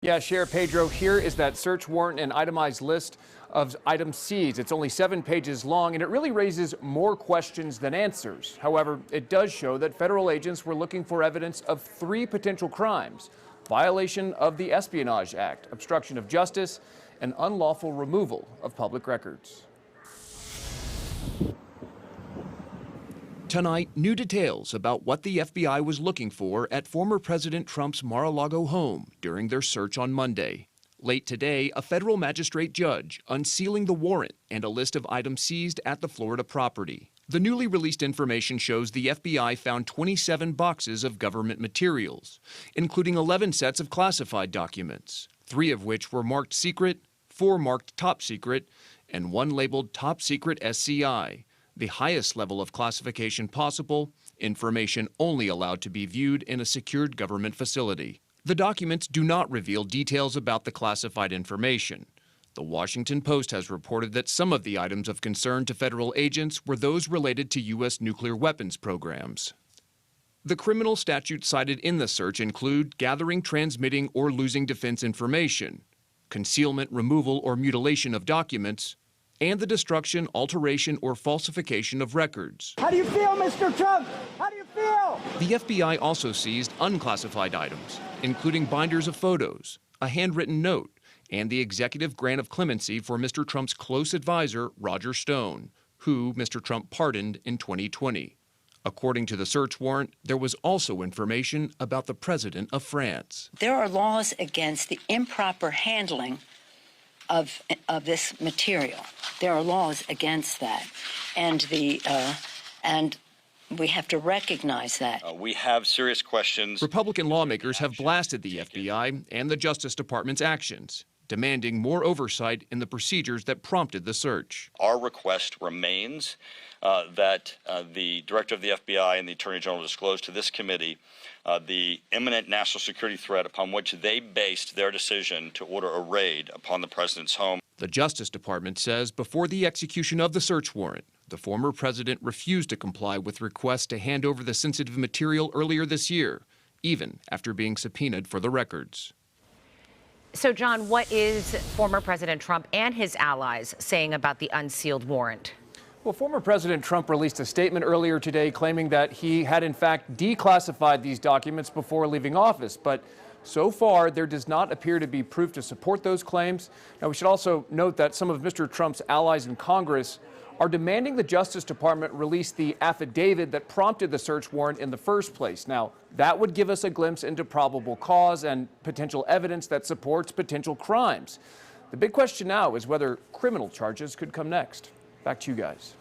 Yeah, Sheriff Pedro, here is that search warrant and itemized list of items seized. It's only 7 pages long, and it really raises more questions than answers. However, it does show that federal agents were looking for evidence of 3 potential crimes: violation of the Espionage Act, obstruction of justice, and unlawful removal of public records. Tonight, new details about what the FBI was looking for at former President Trump's Mar-a-Lago home during their search on Monday. Late today, a federal magistrate judge unsealing the warrant and a list of items seized at the Florida property. The newly released information shows the FBI found 27 boxes of government materials, including 11 sets of classified documents, 3 of which were marked secret, 4 marked top secret, and 1 labeled top secret SCI, the highest level of classification possible, information only allowed to be viewed in a secured government facility. The documents do not reveal details about the classified information. The Washington Post has reported that some of the items of concern to federal agents were those related to U.S. nuclear weapons programs. The criminal statutes cited in the search include gathering, transmitting, or losing defense information, concealment, removal, or mutilation of documents, and the destruction, alteration, or falsification of records. How do you feel, Mr. Trump? How do you feel? The FBI also seized unclassified items, including binders of photos, a handwritten note, and the executive grant of clemency for Mr. Trump's close advisor, Roger Stone, who Mr. Trump pardoned in 2020. According to the search warrant, there was also information about the president of France. There are laws against the improper handling of this material. There are laws against that, and we have to recognize that. We have serious questions. Republican lawmakers have blasted the FBI and the Justice Department's actions, demanding more oversight in the procedures that prompted the search. Our request remains that the director of the FBI and the Attorney General disclose to this committee the imminent national security threat upon which they based their decision to order a raid upon the president's home. The Justice Department says before the execution of the search warrant, the former president refused to comply with requests to hand over the sensitive material earlier this year, even after being subpoenaed for the records. So, John, what is former President Trump and his allies saying about the unsealed warrant? Well, former President Trump released a statement earlier today claiming that he had in fact declassified these documents before leaving office. But so far, there does not appear to be proof to support those claims. Now, we should also note that some of Mr. Trump's allies in Congress are demanding the Justice Department release the affidavit that prompted the search warrant in the first place. Now, that would give us a glimpse into probable cause and potential evidence that supports potential crimes. The big question now is whether criminal charges could come next. Back to you guys.